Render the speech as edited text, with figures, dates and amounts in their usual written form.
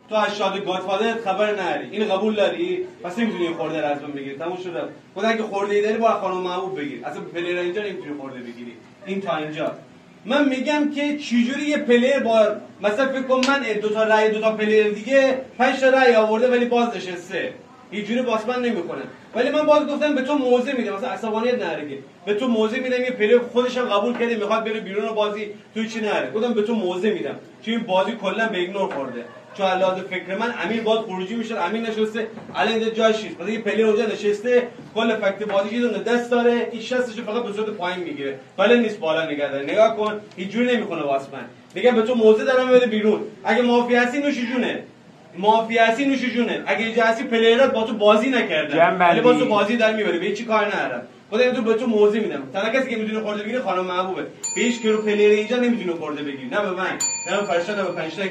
تو از شاد گادفادر خبر نداری، این قبول داری؟ پس نمیتونی خورده از من بگیری. تموم شده. خدا اگه خورده ای داری با خانم محبوب بگیر. اصلا پلیر اینجا نمیتونی خورده بگیری. این تا اینجا. من میگم که چجوری یه پلیر با مثلا فکر کن من دو تا پلیر دیگه 5 تا رأی آورده ولی باز نشسته. اینجوری باسمن نمیکنه. ولی من باز گفتم به تو موضع میدم، مثلا عصبانیت نره که به تو موضع میدم. یه پلیر خودش هم قبول کرده میخواد بره بیرون بازی، تو چی نره. گفتم به تو موضع میدم چون این بازی کلا به ایگنور خورده. چون علاوه فکر من امیر باز خروجی میشه، امیر نشسته الان اینجا جاش نیست. مثلا یه پلیر اونجا نشسته کل فکت بازی یه دونه دست داره، این شستش فقط به صورت پایین میگیره، ولی نیست بالا نگه داره. نگاه کن اینجوری نمیکنه واسمن. میگم به تو موضع دارم بده بیرون. اگه مافیا هستی نوش جونه، مافیا هستی نوش جونه. اگه اینجا هستی پلیرات با تو بازی نکردن ولی با تو بازی در میبری، به چی کار ندارم. خدا اینو به تو موضع میدم. تنها کسی که میتونه خورده بگیره خانم محبوبه. به هیچ کی رو پلیر اینجا نمیتونه خورده بگیره، نه به من، نه به فرشاد، نه به پنجتا.